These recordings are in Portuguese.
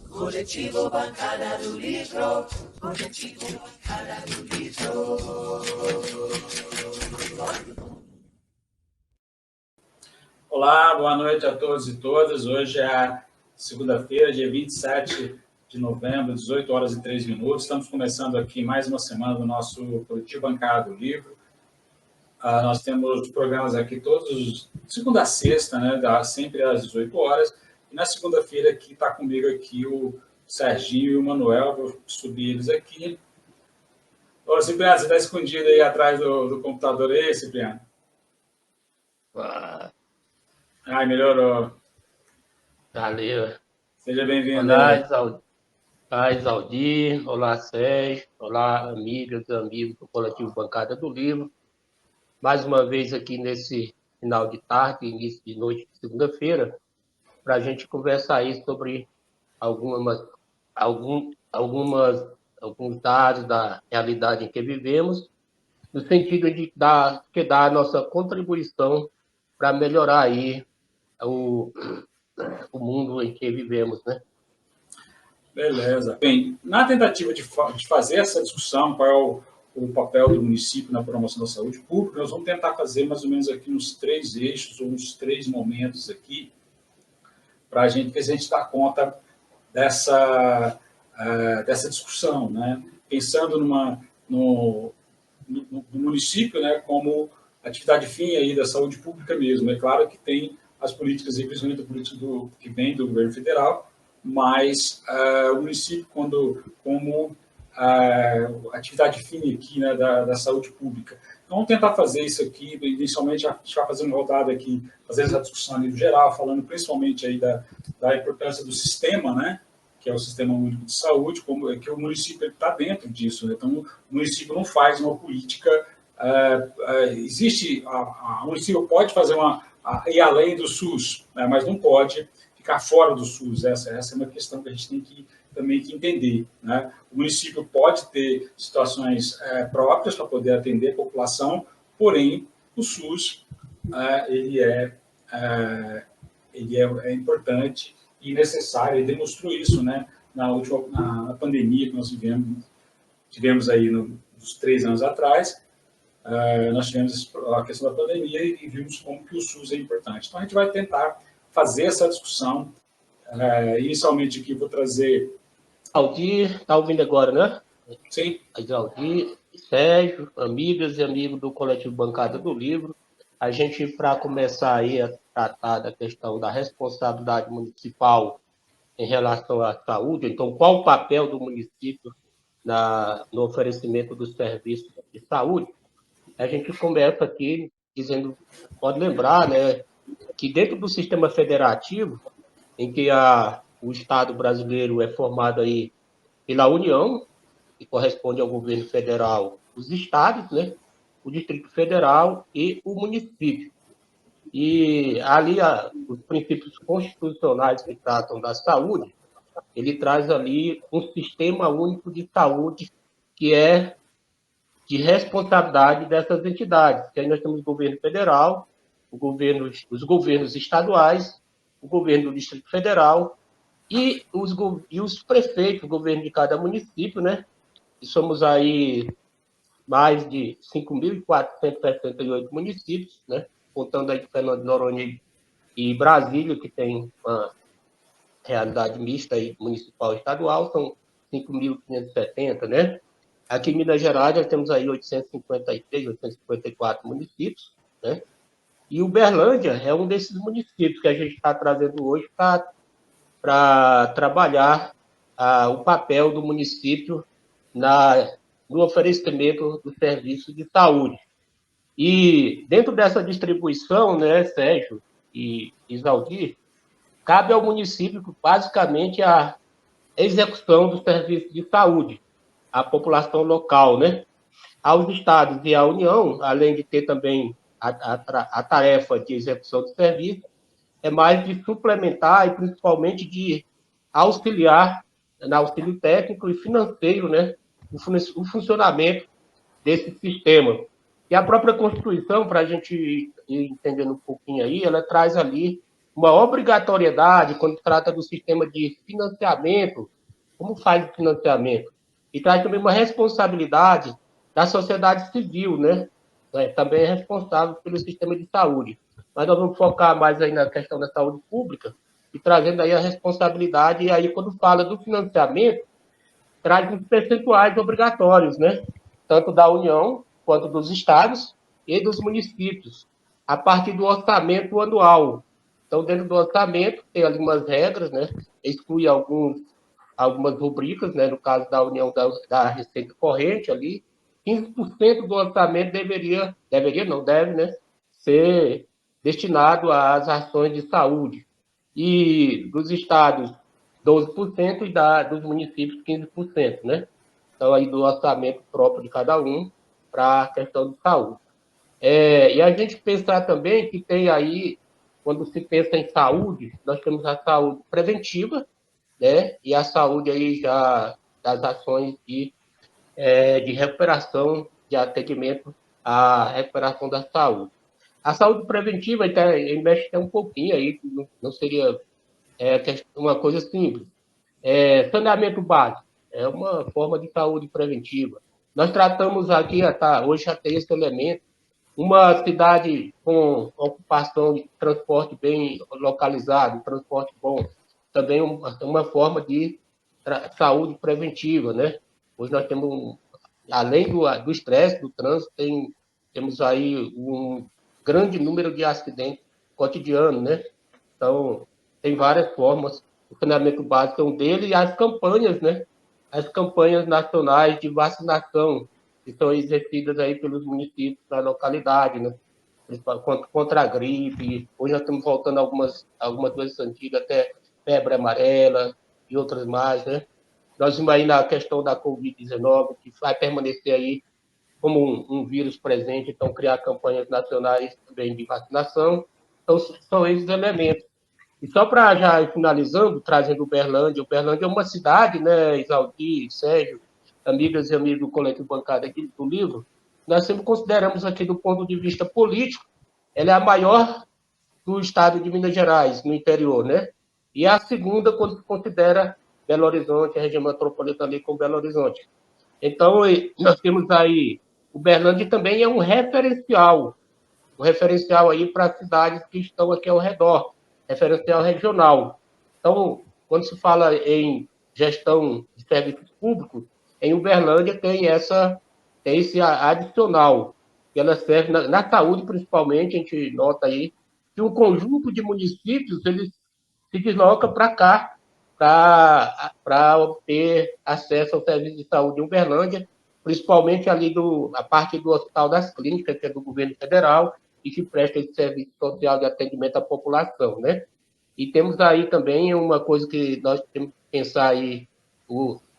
Coletivo Bancada do Livro. Coletivo Bancada do Livro. Olá, boa noite a todos e todas. Hoje é segunda-feira, dia 27 de novembro, 18 horas e 3 minutos. Estamos começando aqui mais uma semana do nosso Coletivo Bancada do Livro. Nós temos programas aqui todos, segunda a sexta, né, sempre às 18 horas. E na segunda-feira aqui está comigo aqui o Serginho e o Manuel. Vou subir eles aqui. Ô, Cipriano, você está escondido aí atrás do computador aí, Cipriano? Ai, melhorou. Valeu. Seja bem-vindo. Olá, Isaldir. Olá, Sérgio. Olá, amigas e amigos do Coletivo Bancada do Livro. Mais uma vez aqui nesse final de tarde, início de noite de segunda-feira, para a gente conversar aí sobre alguns dados da realidade em que vivemos, no sentido de dar a nossa contribuição para melhorar aí o mundo em que vivemos, né? Beleza. Bem, na tentativa de fazer essa discussão, qual é o papel do município na promoção da saúde pública, nós vamos tentar fazer mais ou menos aqui nos 3 eixos, ou nos 3 momentos aqui, para a gente ver se a gente dá conta dessa discussão, né? Pensando no município, né, como atividade fim aí da saúde pública mesmo. É claro que tem as políticas, principalmente a política que vem do governo federal, mas o município como atividade fim aqui, né, da saúde pública. Então, vamos tentar fazer isso aqui. Inicialmente, a gente vai fazer uma rodada aqui, fazendo essa discussão a nível geral, falando principalmente aí da importância do sistema, né, que é o Sistema Único de Saúde, como que o município está dentro disso, né? Então, o município não faz uma política. O município pode fazer ir além do SUS, né, mas não pode ficar fora do SUS. Essa é uma questão que a gente tem também que entender, né? O município pode ter situações próprias para poder atender a população, porém, o SUS ele é importante e necessário. Ele demonstrou isso, né, na pandemia que nós tivemos aí nos 3 anos atrás. Nós tivemos a questão da pandemia e vimos como que o SUS é importante. Então, a gente vai tentar fazer essa discussão. Inicialmente aqui vou trazer... Aldir, está ouvindo agora, né? Sim. Aldir, Sérgio, amigas e amigos do Coletivo Bancada do Livro. A gente, para começar aí a tratar da questão da responsabilidade municipal em relação à saúde, então, qual o papel do município no oferecimento dos serviços de saúde? A gente começa aqui dizendo, pode lembrar, né, que dentro do sistema federativo, em que o Estado brasileiro é formado aí pela União, que corresponde ao governo federal, os estados, né, o Distrito Federal e o município. E ali os princípios constitucionais que tratam da saúde, ele traz ali um sistema único de saúde que é de responsabilidade dessas entidades. Que aí nós temos o governo federal, os governos estaduais, o governo do Distrito Federal e os prefeitos, o governo de cada município, né? E somos aí mais de 5.468 municípios, né? Contando aí Fernando de Noronha e Brasília, que tem uma realidade mista aí, municipal e estadual, são 5.570, né? Aqui em Minas Gerais, nós temos aí 853, 854 municípios, né? E Uberlândia é um desses municípios que a gente está trazendo hoje para trabalhar o papel do município no oferecimento do serviço de saúde. E dentro dessa distribuição, né, Sérgio e Isaldir, cabe ao município, basicamente, a execução do serviço de saúde à população local, né? Aos estados e à União, além de ter também a tarefa de execução do serviço, é mais de suplementar e principalmente de auxiliar no auxílio técnico e financeiro, né? O funcionamento desse sistema. E a própria Constituição, para a gente ir entendendo um pouquinho aí, ela traz ali uma obrigatoriedade quando trata do sistema de financiamento, como faz o financiamento, e traz também uma responsabilidade da sociedade civil, né? Também é responsável pelo sistema de saúde. Mas nós vamos focar mais aí na questão da saúde pública e trazendo aí a responsabilidade, e aí quando fala do financiamento, traz os percentuais obrigatórios, né? Tanto da União quanto dos estados e dos municípios, a partir do orçamento anual. Então, dentro do orçamento, tem algumas regras, né? Exclui algumas rubricas, né? No caso da União da Receita Corrente ali, 15% do orçamento deveria não, deve, né? Ser destinado às ações de saúde. E dos estados, 12% e dos municípios, 15%, né? Então, aí do orçamento próprio de cada um para a questão de saúde. E a gente pensar também que tem aí, quando se pensa em saúde, nós temos a saúde preventiva, né? E a saúde aí já das ações de recuperação, de atendimento à recuperação da saúde. A saúde preventiva mexe até um pouquinho aí, não seria uma coisa simples. Saneamento básico é uma forma de saúde preventiva. Nós tratamos aqui, hoje já tem esse elemento, uma cidade com ocupação de transporte bem localizado, transporte bom, também uma forma de saúde preventiva, né? Hoje nós temos, além do estresse, do trânsito, temos aí um grande número de acidentes cotidianos, né? Então, tem várias formas. O saneamento básico é um deles, e as campanhas, né? As campanhas nacionais de vacinação, que são exercidas aí pelos municípios da localidade, né? Contra a gripe. Hoje nós estamos voltando a algumas doenças antigas, até febre amarela e outras mais, né? Nós vimos aí na questão da Covid-19, que vai permanecer aí como um vírus presente, então criar campanhas nacionais também de vacinação. Então, são esses elementos. E só para já ir finalizando, trazendo Uberlândia. Uberlândia é uma cidade, né, Isaldi, Sérgio, amigas e amigos do coletivo bancário aqui do livro, nós sempre consideramos aqui do ponto de vista político, ela é a maior do estado de Minas Gerais, no interior, né? E a segunda quando se considera Belo Horizonte, a região metropolitana ali com Belo Horizonte. Então, nós temos aí, Uberlândia também é um referencial aí para as cidades que estão aqui ao redor, referencial regional. Então, quando se fala em gestão de serviços públicos, em Uberlândia tem esse adicional, que ela serve na saúde, principalmente, a gente nota aí que um conjunto de municípios eles se desloca para cá para obter acesso ao serviço de saúde em Uberlândia, principalmente ali a parte do Hospital das Clínicas, que é do governo federal, e que presta esse serviço social de atendimento à população, né? E temos aí também uma coisa que nós temos que pensar aí,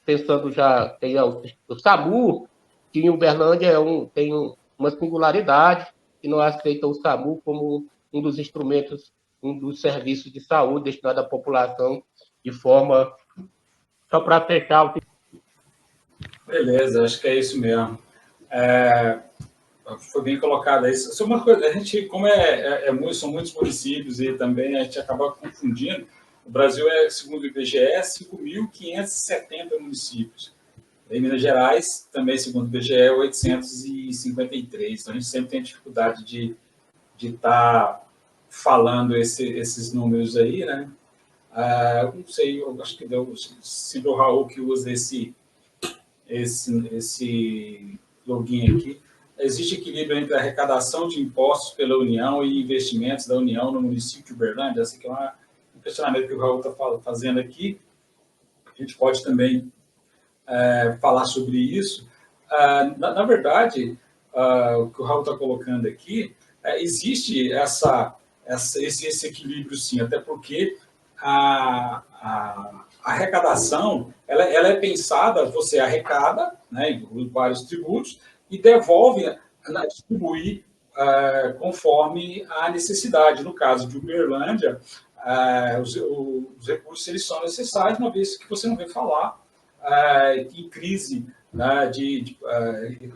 pensando já, tem o SAMU, que em Uberlândia tem uma singularidade, que não aceita o SAMU como um dos instrumentos, um dos serviços de saúde destinados à população de forma... Só para fechar o... Beleza, acho que é isso mesmo. Foi bem colocado isso. Só uma coisa, a gente, como são muitos municípios e também a gente acaba confundindo, o Brasil segundo o IBGE, 5.570 municípios. Em Minas Gerais, também segundo o IBGE, 853. Então a gente sempre tem dificuldade de estar falando esses números aí, né? Não sei, eu acho que deu sempre o Raul que usa esse login aqui. Existe equilíbrio entre a arrecadação de impostos pela União e investimentos da União no município de Uberlândia? Esse aqui é um questionamento que o Raul está fazendo aqui. A gente pode também falar sobre isso. Na verdade, o que o Raul está colocando aqui, existe esse equilíbrio, sim, até porque a arrecadação ela é pensada, você arrecada, né, vários tributos, e devolve, distribuir conforme a necessidade. No caso de Uberlândia, os recursos eles são necessários, uma vez que você não vê falar em crise, né,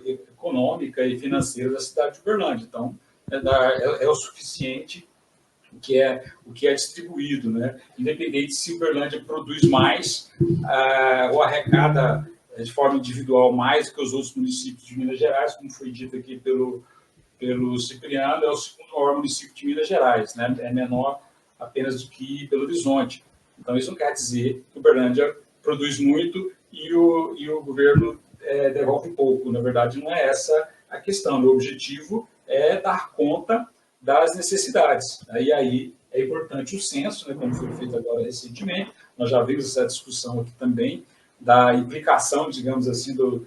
econômica e financeira da cidade de Uberlândia. Então, é o suficiente o que é distribuído, né? Independente se Uberlândia produz mais ou arrecada de forma individual mais do que os outros municípios de Minas Gerais, como foi dito aqui pelo Cipriano, é o segundo maior município de Minas Gerais, né? É menor apenas do que Belo Horizonte. Então, isso não quer dizer que Uberlândia produz muito e o governo devolve pouco. Na verdade, não é essa a questão. O objetivo é dar conta das necessidades. E aí é importante o censo, né, como foi feito agora recentemente. Nós já vimos essa discussão aqui também da implicação, digamos assim, do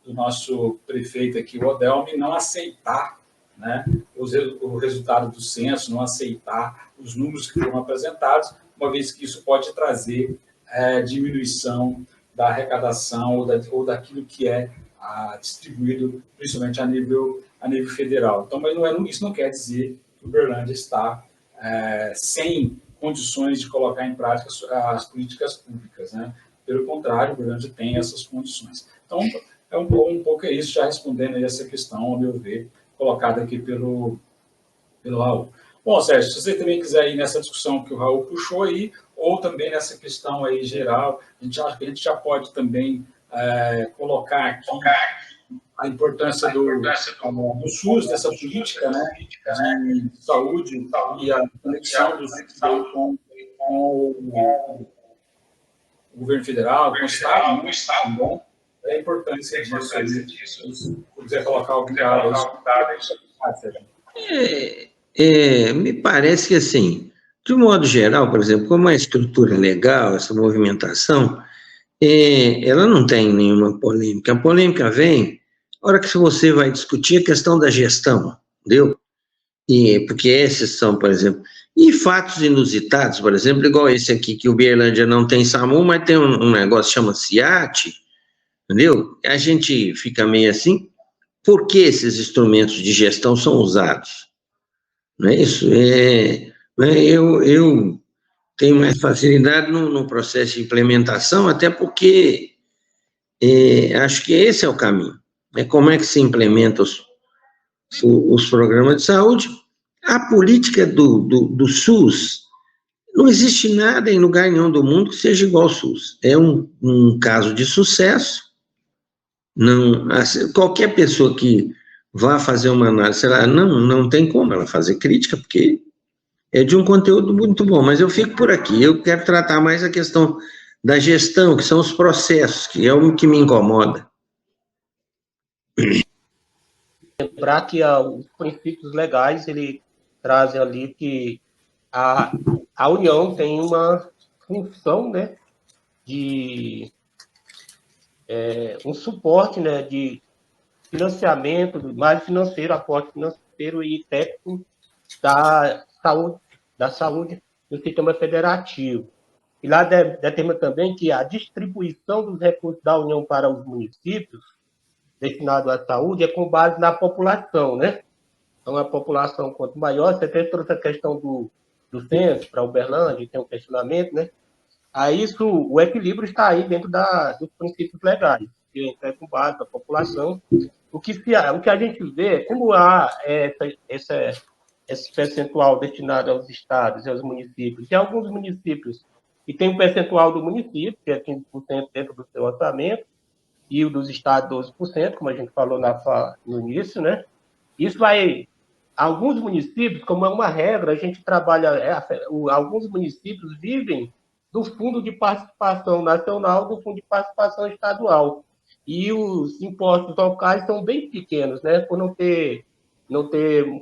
nosso prefeito aqui, o Odelme, não aceitar, né, o resultado do censo, não aceitar os números que foram apresentados, uma vez que isso pode trazer diminuição da arrecadação ou daquilo que é distribuído, principalmente a nível federal. Então, mas isso não quer dizer que Uberlândia está sem condições de colocar em prática as políticas públicas, né? Pelo contrário, Uberlândia tem essas condições. Então, um pouco isso, já respondendo a essa questão, ao meu ver, colocada aqui pelo Raul. Bom, Sérgio, se você também quiser ir nessa discussão que o Raul puxou aí, ou também nessa questão aí geral, a gente já pode também colocar aqui a importância do SUS, dessa política, né, de saúde e a conexão do SUS com o governo federal, com o Estado, né? Bom, é a importância disso. Se quiser colocar algum dado aí. Me parece que, assim, de um modo geral, por exemplo, como a estrutura é legal, essa movimentação, ela não tem nenhuma polêmica. A polêmica vem na hora que você vai discutir a questão da gestão, entendeu? Porque esses são, por exemplo, e fatos inusitados, por exemplo, igual esse aqui, que o Uberlândia não tem SAMU, mas tem um negócio que chama CIAT, entendeu? A gente fica meio assim, por que esses instrumentos de gestão são usados? Não é isso? Eu tenho mais facilidade no processo de implementação, até porque acho que esse é o caminho. Como é que se implementa os programas de saúde? A política do SUS, não existe nada em lugar nenhum do mundo que seja igual ao SUS. É um caso de sucesso. Não, assim, qualquer pessoa que vá fazer uma análise, não tem como ela fazer crítica, porque é de um conteúdo muito bom, mas eu fico por aqui. Eu quero tratar mais a questão da gestão, que são os processos, que é o que me incomoda. Lembrar que os princípios legais, ele traz ali que a União tem uma função, né, de um suporte, né, de financiamento, mais financeiro, aporte financeiro e técnico da saúde no sistema federativo. E lá determina também que a distribuição dos recursos da União para os municípios destinados à saúde é com base na população, né? Então, a população, quanto maior, você tem toda essa questão do censo para Uberlândia, tem um questionamento, né? Aí o equilíbrio está aí dentro dos princípios legais, que é com base na população. O que a gente vê é como há esse percentual destinado aos estados e aos municípios. Tem alguns municípios que tem um percentual do município, que é 15% dentro do seu orçamento, e o dos estados 12%, como a gente falou no início, né? Isso vai... Alguns municípios, como é uma regra, a gente trabalha... alguns municípios vivem do Fundo de Participação Nacional, do Fundo de Participação Estadual. E os impostos locais são bem pequenos, né? Por não ter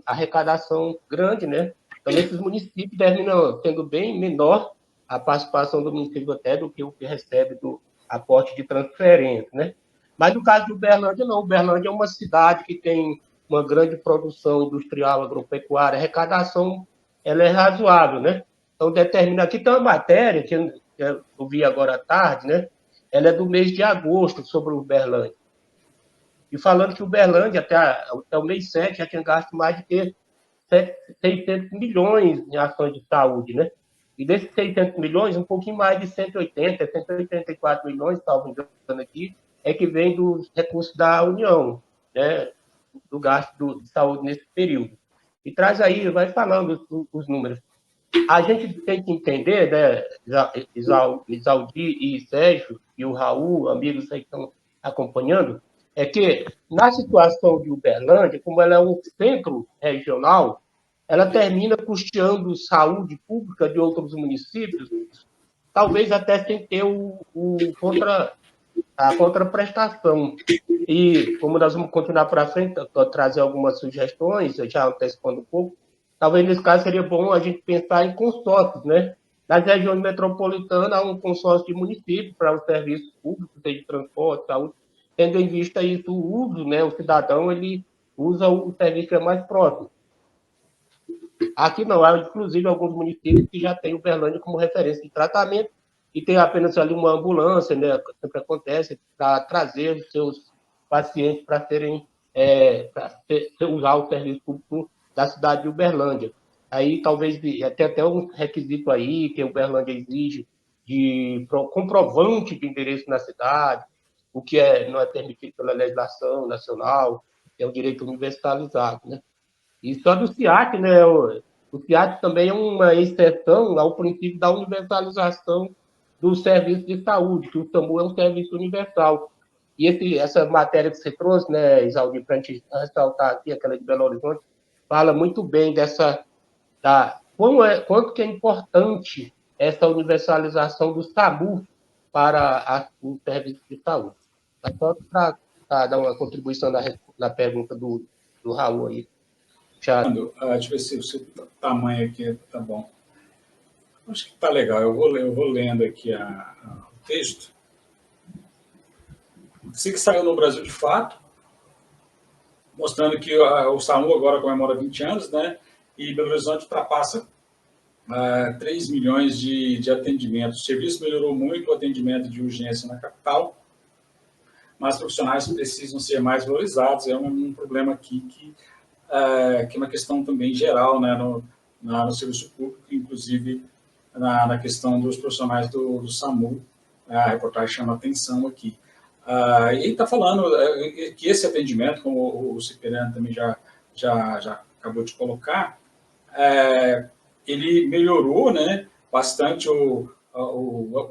arrecadação grande, né? Então, esses municípios terminam sendo bem menor a participação do município até do que o que recebe do aporte de transferência, né? Mas no caso de Uberlândia, não. Uberlândia é uma cidade que tem uma grande produção industrial agropecuária, a arrecadação ela é razoável, né? Então, determina aqui, tem uma matéria que eu vi agora à tarde, né? Ela é do mês de agosto, sobre Uberlândia. E falando que Uberlândia, até o mês 7, já tinha gasto mais de 600 milhões em ações de saúde, né? E desses 600 milhões, um pouquinho mais de 184 milhões, salvo engano aqui, é que vem dos recursos da União, né? Do gasto de saúde nesse período. e traz aí, vai falando os números. A gente tem que entender, né, Isaldi e Sérgio, e o Raul, amigos aí que estão acompanhando, é que na situação de Uberlândia, como ela é um centro regional, ela termina custeando saúde pública de outros municípios, talvez até sem ter a contraprestação. E como nós vamos continuar para frente, trazer algumas sugestões, já antecipando um pouco, talvez nesse caso seria bom a gente pensar em consórcios, né? Nas regiões metropolitanas, há um consórcio de municípios para os serviços públicos, seja de transporte, saúde, tendo em vista isso, o uso, né? O cidadão, ele usa o serviço que é mais próximo. Aqui não, há inclusive alguns municípios que já têm Uberlândia como referência de tratamento e tem apenas ali uma ambulância, né, que sempre acontece, para trazer os seus pacientes para usar o serviço público da cidade de Uberlândia. Aí talvez tem até um requisito aí que a Uberlândia exige de comprovante de endereço na cidade, o que não é permitido pela legislação nacional, é um direito universalizado, né? E só do SIAC, né? O SIAC também é uma exceção ao princípio da universalização do serviço de saúde, que o SAMU é um serviço universal. E essa matéria que você trouxe, né, Isaldi, para a gente ressaltar aqui, aquela de Belo Horizonte, fala muito bem quanto que é importante essa universalização do SAMU para o serviço de saúde. Só para dar uma contribuição na pergunta do Raul aí. Deixa eu ver se o tamanho aqui tá bom. Acho que tá legal. Eu vou lendo aqui o texto. Sei que saiu no Brasil de Fato, mostrando que o SAMU agora comemora 20 anos, né? E Belo Horizonte ultrapassa 3 milhões de atendimentos. O serviço melhorou muito o atendimento de urgência na capital, mas profissionais precisam ser mais valorizados. É um problema aqui que é uma questão também geral, né, no serviço público, inclusive na questão dos profissionais do SAMU. A reportagem chama atenção aqui. E está falando que esse atendimento, como o Cipriano também já acabou de colocar, ele melhorou, né, bastante o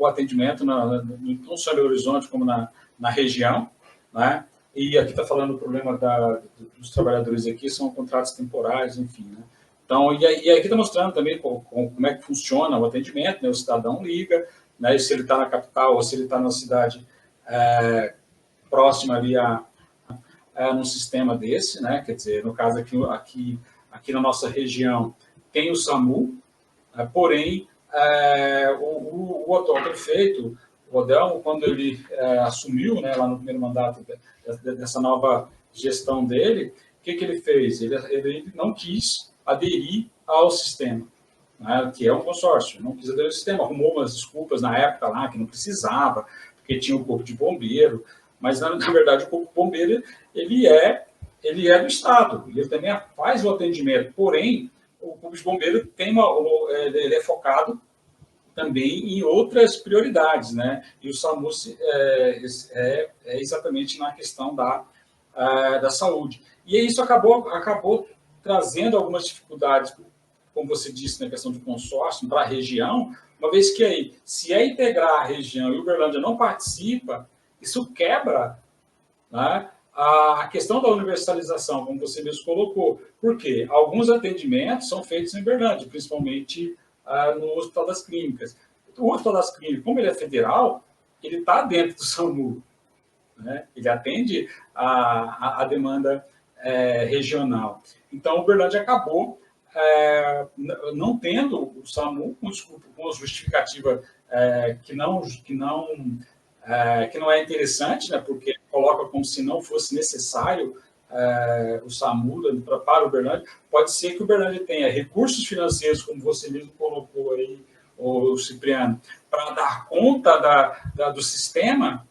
atendimento, não só em Belo Horizonte, como na região, né? E aqui está falando o problema dos trabalhadores aqui, são contratos temporários, enfim, né? Então, e aqui está mostrando também como é que funciona o atendimento, né? O cidadão liga, né? Se ele está na capital ou se ele está na cidade próxima ali num sistema desse, né? Quer dizer, no caso aqui na nossa região tem o SAMU, porém o atual prefeito, o Odelmo, quando ele assumiu, né, lá no primeiro mandato dessa nova gestão dele, o que ele fez? Ele não quis aderir ao sistema, né, que é um consórcio, não quis aderir ao sistema, arrumou umas desculpas na época lá, que não precisava, porque tinha o corpo de bombeiro, mas na verdade o corpo de bombeiro ele é do Estado, ele também faz o atendimento, porém o corpo de bombeiro ele é focado também em outras prioridades, né? E o SAMU é exatamente na questão da saúde. E isso acabou trazendo algumas dificuldades, como você disse, na questão de consórcio para a região, uma vez que aí, se integrar a região e Uberlândia não participa, isso quebra, né, a questão da universalização, como você mesmo colocou. Por quê? Alguns atendimentos são feitos em Uberlândia, principalmente no Hospital das Clínicas. O Hospital das Clínicas, como ele é federal, ele está dentro do SAMU, né? Ele atende a demanda regional. Então, Uberlândia acabou não tendo o SAMU, com justificativa que não é interessante, né? Porque coloca como se não fosse necessário o SAMU para Uberlândia. Pode ser que Uberlândia tenha recursos financeiros, como você mesmo colocou aí, o Cipriano, para dar conta do sistema,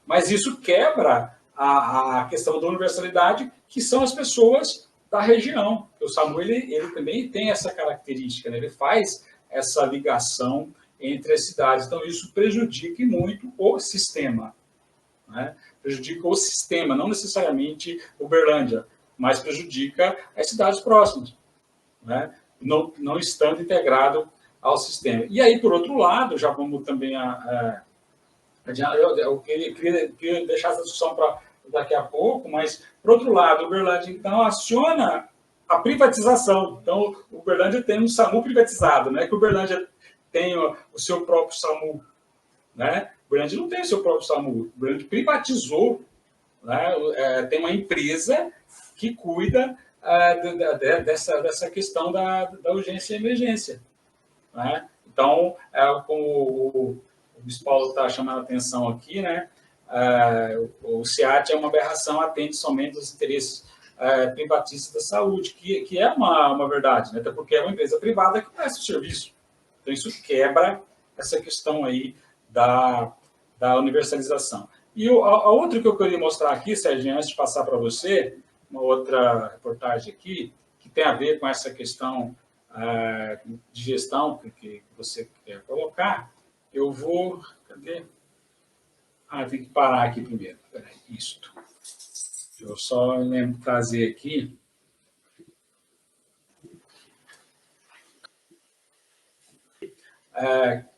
mas isso quebra a questão da universalidade, que são as pessoas da região. O SAMU ele também tem essa característica, né? Ele faz essa ligação entre as cidades. Então, isso prejudica muito o sistema, né? Prejudica o sistema, não necessariamente Uberlândia, mas prejudica as cidades próximas. né, não estando integrado ao sistema. E aí, por outro lado, já vamos também eu queria deixar essa discussão para daqui a pouco, mas, por outro lado, Uberlândia, então, aciona a privatização. Então, o Uberlândia tem um SAMU privatizado, não é que o Uberlândia tem o seu próprio SAMU, né? O Uberlândia não tem o seu próprio SAMU, o Uberlândia privatizou, né? Tem uma empresa que cuida dessa questão da urgência e emergência, né? Então, como o Bispo Paulo está chamando a atenção aqui, né? O SEAT é uma aberração, atende somente aos interesses privatistas da saúde, que é uma verdade, né? Até porque é uma empresa privada que presta o serviço. Então, isso quebra essa questão aí da universalização. E a outra que eu queria mostrar aqui, Sérgio, antes de passar para você, uma outra reportagem aqui, que tem a ver com essa questão de gestão que você quer colocar, eu vou... Cadê? Tem que parar aqui primeiro. Peraí, isto. Deixa eu só trazer aqui.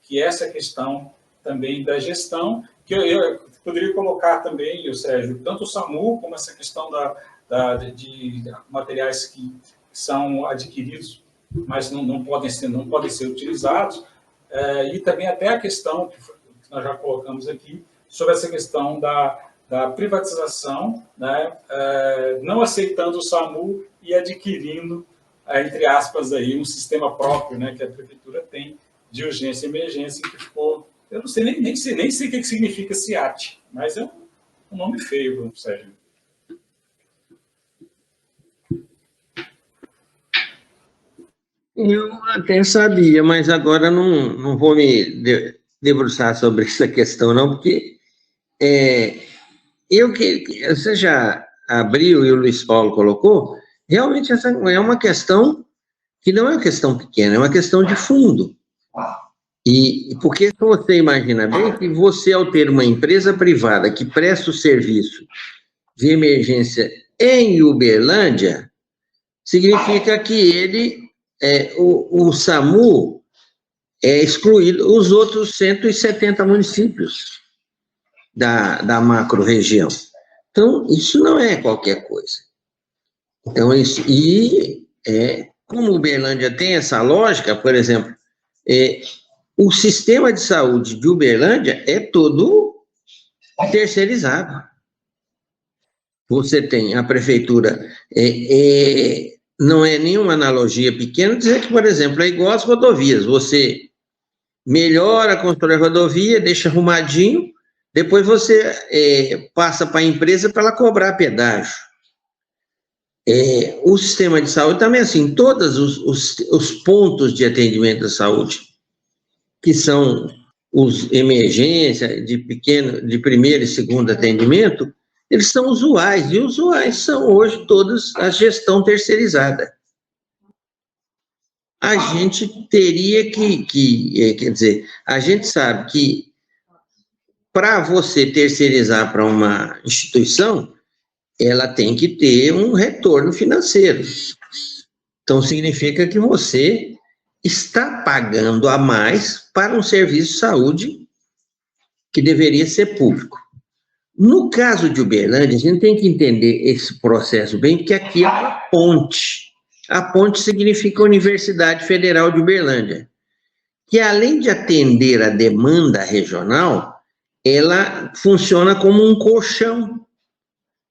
Que essa questão também da gestão, que eu poderia colocar também, Sérgio, tanto o SAMU como essa questão de materiais que são adquiridos, mas não podem ser utilizados, e também até a questão que nós já colocamos aqui, sobre essa questão da privatização, né, não aceitando o SAMU e adquirindo, entre aspas, aí, um sistema próprio, né, que a prefeitura tem de urgência e emergência, que ficou... Eu não sei, nem sei o que significa SEAT, mas é um nome feio, Sérgio. Eu até sabia, mas agora não vou me debruçar sobre essa questão, não, porque você já abriu e o Luiz Paulo colocou, realmente essa é uma questão que não é uma questão pequena, é uma questão de fundo. E porque se você imagina bem que você, ao ter uma empresa privada que presta o serviço de emergência em Uberlândia, significa que o SAMU é excluído os outros 170 municípios da macro-região. Então, isso não é qualquer coisa. Então, como Uberlândia tem essa lógica, por exemplo, o sistema de saúde de Uberlândia é todo terceirizado. Você tem a prefeitura, não é nenhuma analogia pequena dizer que, por exemplo, é igual às rodovias. Você melhora, constrói a rodovia, deixa arrumadinho, depois você passa para a empresa para ela cobrar pedágio. O sistema de saúde também, assim, todos os pontos de atendimento da saúde, que são os emergência, de primeiro e segundo atendimento, eles são usuais, e usuais são hoje todos a gestão terceirizada. A gente teria quer dizer, a gente sabe que para você terceirizar para uma instituição, ela tem que ter um retorno financeiro. Então, significa que você está pagando a mais para um serviço de saúde que deveria ser público. No caso de Uberlândia, a gente tem que entender esse processo bem, porque aqui é uma ponte. A ponte significa a Universidade Federal de Uberlândia, que além de atender a demanda regional, ela funciona como um colchão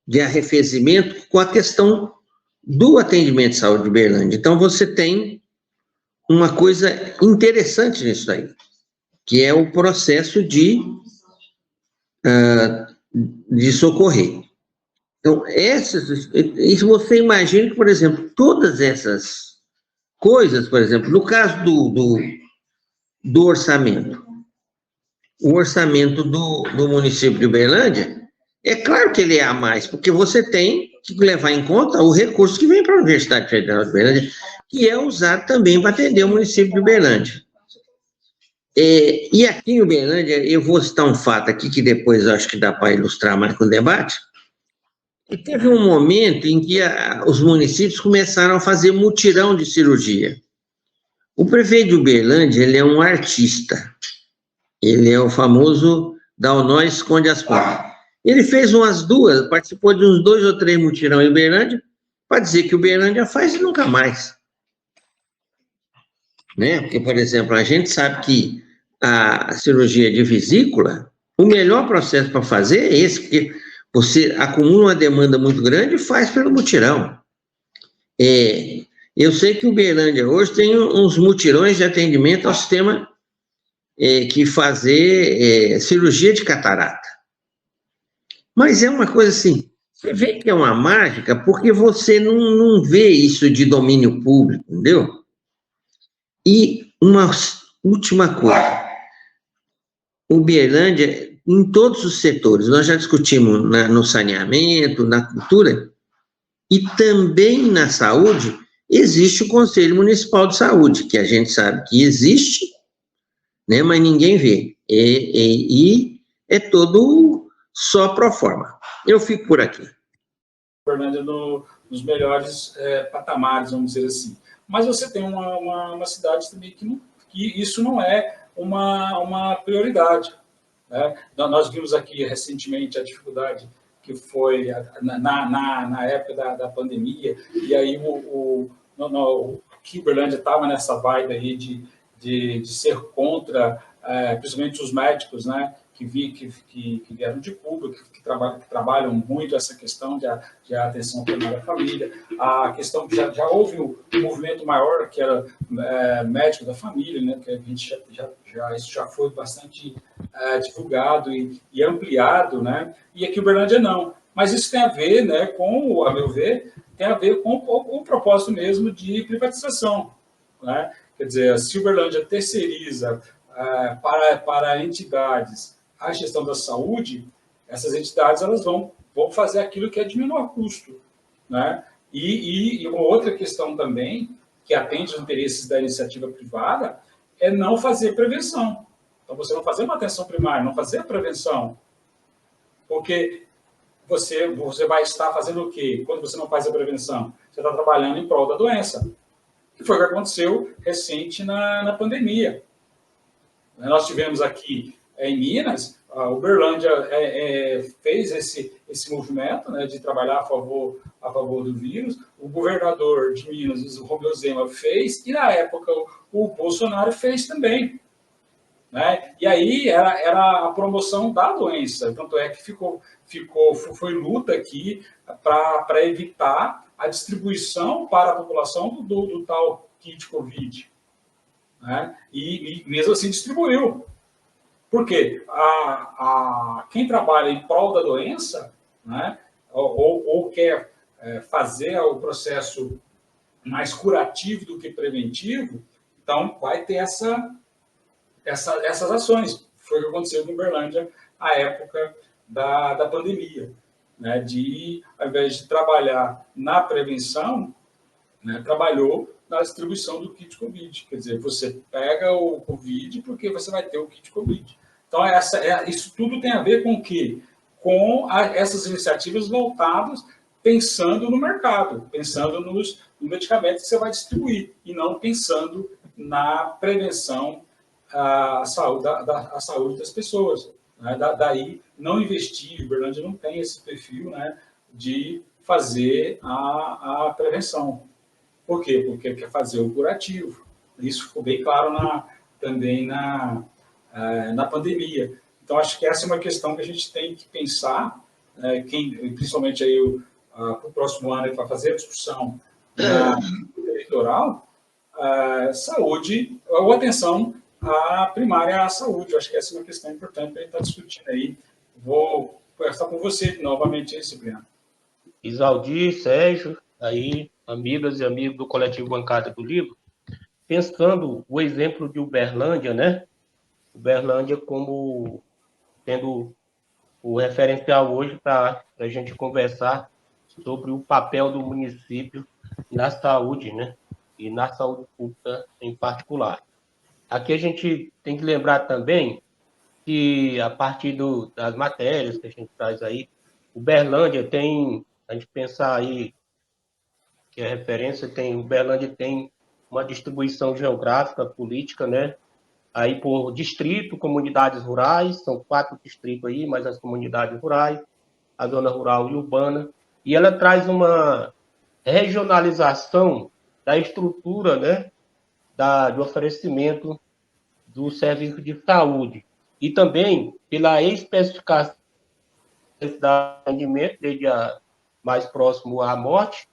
de arrefecimento com a questão do atendimento de saúde de Uberlândia. Então, você tem uma coisa interessante nisso aí, que é o processo de socorrer. Então, isso você imagina que, por exemplo, todas essas coisas, por exemplo, no caso do orçamento, o orçamento do município de Uberlândia, é claro que ele é a mais, porque você tem que levar em conta o recurso que vem para a Universidade Federal de Uberlândia, que é usado também para atender o município de Uberlândia. E aqui em Uberlândia, eu vou citar um fato aqui, que depois eu acho que dá para ilustrar mais com o debate. E teve um momento em que os municípios começaram a fazer mutirão de cirurgia. O prefeito de Uberlândia, ele é um artista. Ele é o famoso dá o nó e esconde as pontas. Ele fez participou de uns 2 ou 3 mutirão em Uberlândia, para dizer que Uberlândia faz e nunca mais. Né? Porque, por exemplo, a gente sabe que a cirurgia de vesícula, o melhor processo para fazer é esse, porque você acumula uma demanda muito grande e faz pelo mutirão. Eu sei que Uberlândia hoje tem uns mutirões de atendimento ao sistema que fazer cirurgia de catarata. Mas é uma coisa assim, você vê que é uma mágica porque você não vê isso de domínio público, entendeu? E uma última coisa, Uberlândia, em todos os setores, nós já discutimos no saneamento, na cultura, e também na saúde, existe o Conselho Municipal de Saúde, que a gente sabe que existe, né, mas ninguém vê. E é todo só pro forma. Eu fico por aqui. Uberlândia nos melhores patamares, vamos dizer assim. Mas você tem uma cidade também que isso não é uma prioridade. Né? Nós vimos aqui recentemente a dificuldade que foi na época da pandemia, e aí que Uberlândia estava nessa vibe aí de ser contra, principalmente os médicos, né, que vieram de Cuba, que trabalham muito essa questão de atenção primária à família, a questão que já houve um movimento maior, que era médico da família, né, que a gente isso já foi bastante divulgado e ampliado, né, e aqui Uberlândia não. Mas isso tem a ver, né, a meu ver, tem a ver com o propósito mesmo de privatização, né? Quer dizer, se Uberlândia terceiriza para entidades a gestão da saúde, essas entidades elas vão fazer aquilo que é de menor custo, né? E uma outra questão também, que atende aos interesses da iniciativa privada, é não fazer prevenção. Então, você não fazer uma atenção primária, não fazer a prevenção. Porque você vai estar fazendo o quê? Quando você não faz a prevenção? Você está trabalhando em prol da doença. Que foi o que aconteceu recente na pandemia. Nós tivemos aqui em Minas, a Uberlândia fez esse movimento, né, de trabalhar a favor do vírus. O governador de Minas, o Romeu Zema, fez, e na época o Bolsonaro fez também. Né? E aí era a promoção da doença, tanto é que foi luta aqui para evitar a distribuição para a população do tal kit Covid. Né? E mesmo assim distribuiu. Por quê? Quem trabalha em prol da doença, né, ou quer fazer o processo mais curativo do que preventivo, então vai ter essas ações. Foi o que aconteceu em Uberlândia à época da pandemia, né, ao invés de trabalhar na prevenção, né, trabalhou na distribuição do kit Covid. Quer dizer, você pega o Covid porque você vai ter o kit Covid. Então, isso tudo tem a ver com o quê? Com essas iniciativas voltadas pensando no mercado, pensando nos medicamentos que você vai distribuir, e não pensando na prevenção à saúde das pessoas. Né? Daí, não investir, Uberlândia não tem esse perfil, né, de fazer a prevenção. Por quê? Porque quer fazer o curativo. Isso ficou bem claro também na pandemia. Então, acho que essa é uma questão que a gente tem que pensar, principalmente aí para o próximo ano, para fazer a discussão eleitoral, saúde, ou atenção primária à saúde. Eu acho que essa é uma questão importante para a gente estar discutindo aí. Vou conversar com você novamente aí, Cipriano. Isaldi, Sérgio, aí, amigas e amigos do Coletivo Bancada do Livro, pensando o exemplo de Uberlândia, né? Uberlândia como tendo o referencial hoje para a gente conversar sobre o papel do município na saúde, né? E na saúde pública em particular. Aqui a gente tem que lembrar também que, a partir das matérias que a gente traz aí, Uberlândia tem a gente pensar aí que a referência tem, Uberlândia tem uma distribuição geográfica, política, né? Aí por distrito, comunidades rurais, são 4 distritos aí, mais as comunidades rurais, a zona rural e urbana, e ela traz uma regionalização da estrutura, né, do oferecimento do serviço de saúde, e também pela especificação do atendimento, desde a mais próximo à morte,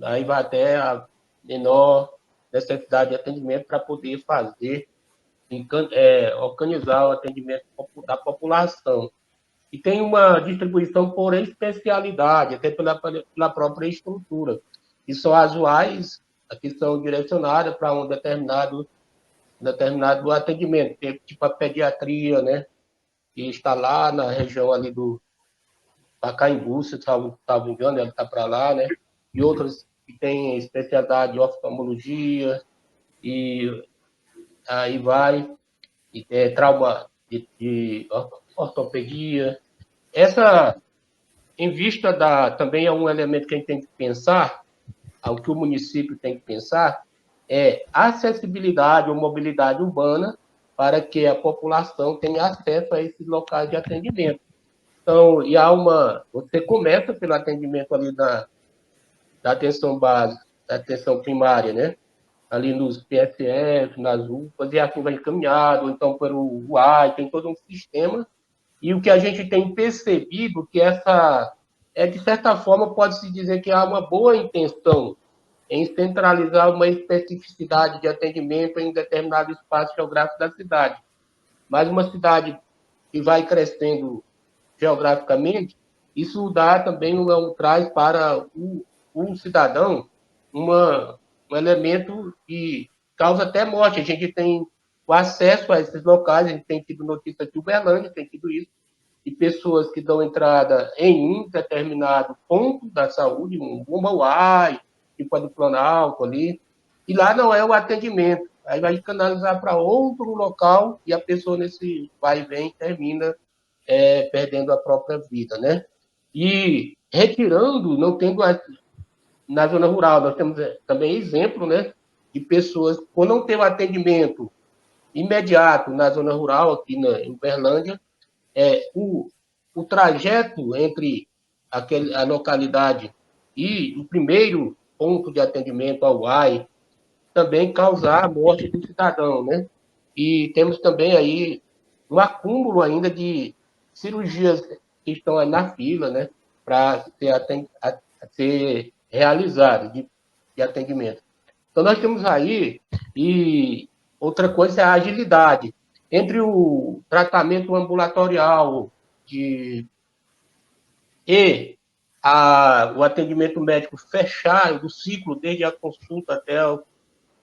aí vai até a menor necessidade de atendimento para poder fazer, organizar o atendimento da população. E tem uma distribuição por especialidade, até pela própria estrutura. E são as UAIs que são direcionadas para um determinado atendimento, tipo a pediatria, né? Que está lá na região ali do Pacaembu, se não me engano, ela está para lá, né? E outras que têm especialidade de oftalmologia, e aí vai, e trauma de ortopedia. Essa, em vista também é um elemento que a gente tem que pensar, o que o município tem que pensar, é acessibilidade ou mobilidade urbana para que a população tenha acesso a esses locais de atendimento. Então, você começa pelo atendimento ali da atenção básica, da atenção primária, né? Ali nos PSF, nas UPAs, e assim vai encaminhado, ou então pelo UAI, tem todo um sistema. E o que a gente tem percebido que de certa forma, pode-se dizer que há uma boa intenção em centralizar uma especificidade de atendimento em determinado espaço geográfico da cidade. Mas uma cidade que vai crescendo geograficamente, isso dá também traz para o cidadão um elemento que causa até morte. A gente tem o acesso a esses locais, a gente tem tido notícia de Uberlândia, tem tido isso, de pessoas que dão entrada em um determinado ponto da saúde, uma UAI, tipo a do Planalto ali, e lá não é o atendimento. Aí vai canalizar para outro local e a pessoa nesse vai e vem termina perdendo a própria vida, né? E retirando, não tendo na zona rural, nós temos também exemplo, né, de pessoas por não ter o atendimento imediato na zona rural, aqui em Uberlândia, o trajeto entre a localidade e o primeiro ponto de atendimento ao UAI também causar a morte do cidadão, né? E temos também aí um acúmulo ainda de cirurgias que estão aí na fila, né, para ser realizadas de atendimento. Então, nós temos aí, e outra coisa é a agilidade. Entre o tratamento ambulatorial e o atendimento médico fechado, do ciclo, desde a consulta até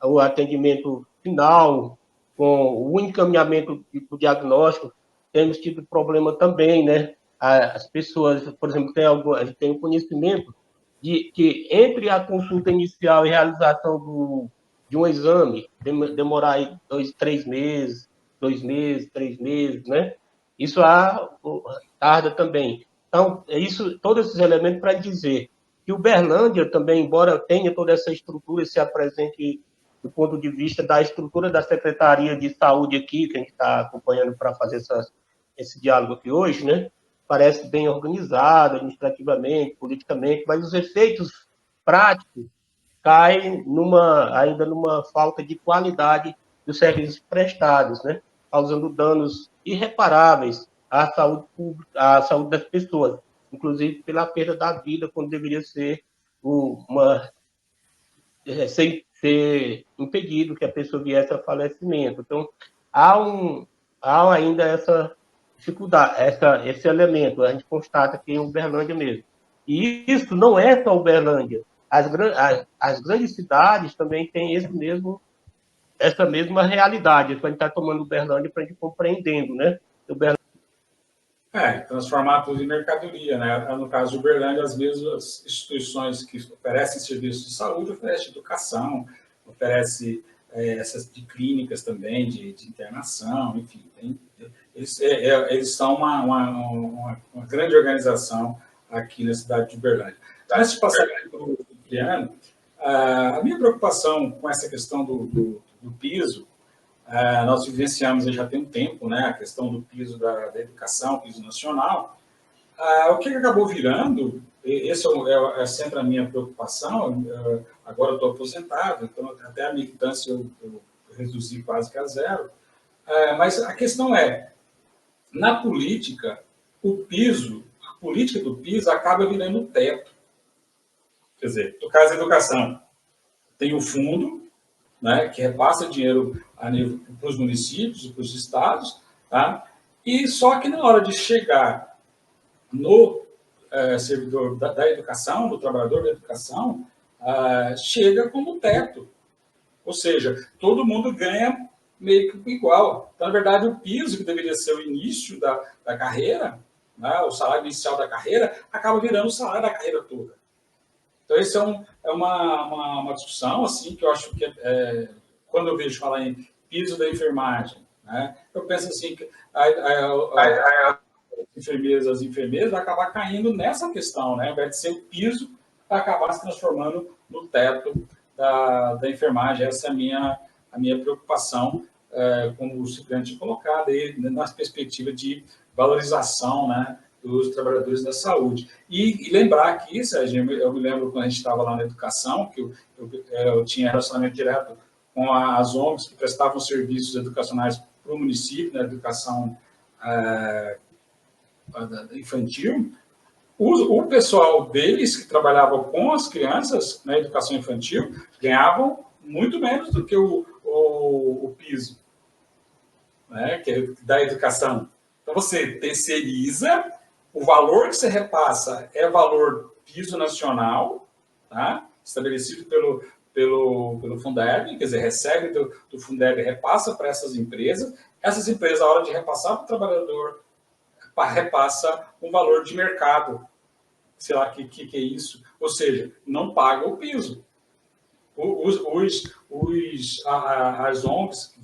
o atendimento final, com o encaminhamento do diagnóstico, temos tido problema também, né? As pessoas, por exemplo, a gente tem o conhecimento de que entre a consulta inicial e realização de um exame, demorar aí 2, 3 meses, 2 meses, 3 meses, né? Isso tarda também. Então, todos esses elementos para dizer que Uberlândia também, embora tenha toda essa estrutura e se apresente do ponto de vista da estrutura da Secretaria de Saúde aqui, que a gente está acompanhando para fazer esse diálogo aqui hoje, né? Parece bem organizado, administrativamente, politicamente, mas os efeitos práticos caem ainda numa falta de qualidade dos serviços prestados, né? Causando danos irreparáveis à saúde pública, à saúde das pessoas, inclusive pela perda da vida, quando deveria ser ser impedido que a pessoa viesse a falecimento. Então, há ainda essa dificuldade, esse elemento, a gente constata que em Uberlândia mesmo. E isso não é só Uberlândia. As grandes cidades também têm essa mesma realidade. A gente está tomando Uberlândia para a gente compreendendo, né? Transformar tudo em mercadoria, né? No caso de Uberlândia, as mesmas instituições que oferecem serviços de saúde oferecem educação, oferecem essas de clínicas também, de internação, enfim. Eles são uma grande organização aqui na cidade de Uberlândia. Antes de passar para o Cipriano, a minha preocupação com essa questão do piso, nós vivenciamos já tem um tempo, né, a questão do piso da educação, piso nacional. O que acabou virando, esse é sempre a minha preocupação, agora eu estou aposentado, então até a militância eu reduzi quase que a zero, mas a questão é, na política, a política do piso acaba virando o teto. Quer dizer, no caso da educação, tem o fundo, né, que repassa dinheiro para os municípios, para os estados, tá? E só que na hora de chegar no servidor da educação, do trabalhador da educação, chega como teto. Ou seja, todo mundo ganha meio que igual. Então, na verdade, o piso, que deveria ser o início da carreira, né, o salário inicial da carreira, acaba virando o salário da carreira toda. Então, essa é uma discussão assim, que eu acho que, quando eu vejo falar em piso da enfermagem, né, eu penso assim, que as enfermeiras vai acabar caindo nessa questão, né? Ao invés de ser o piso, vai acabar se transformando no teto da enfermagem. Essa é a minha preocupação, como o Cipriano tinha colocado, aí, nas perspectivas de valorização, né, dos trabalhadores da saúde. E lembrar que, Sérgio, eu me lembro quando a gente estava lá na educação, que eu tinha relacionamento direto com as ONGs que prestavam serviços educacionais para o município, na educação infantil. O pessoal deles, que trabalhava com as crianças na educação infantil, ganhavam muito menos do que o piso, né, que é da educação. Então, você terceiriza, o valor que você repassa é valor piso nacional, tá, estabelecido pelo Fundeb, quer dizer, recebe do Fundeb e repassa para essas empresas. Essas empresas, a hora de repassar para o trabalhador, repassa um valor de mercado, sei lá o que é isso, ou seja, não paga o piso. As ONGs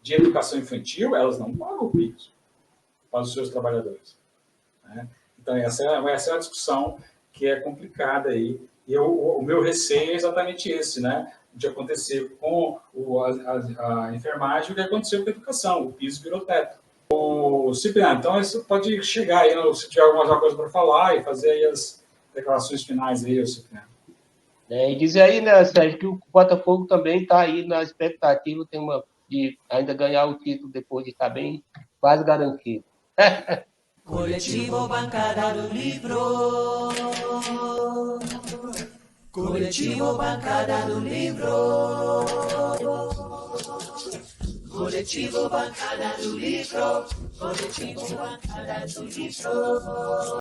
de educação infantil, elas não pagam o piso para os seus trabalhadores, né? Então, essa é uma discussão que é complicada aí. E o meu receio é exatamente esse, né? De acontecer com a enfermagem o que aconteceu com a educação, o piso virou teto. O Cipriano, então isso pode chegar aí, se tiver alguma coisa para falar e fazer aí as declarações finais aí, Cipriano. E dizer aí, né, Sérgio, que o Botafogo também está aí na expectativa de ainda ganhar o título depois de estar bem quase garantido. Coletivo Bancada do Livro. Coletivo Bancada do Livro. Coletivo Bancada do Livro. Coletivo Bancada do Livro.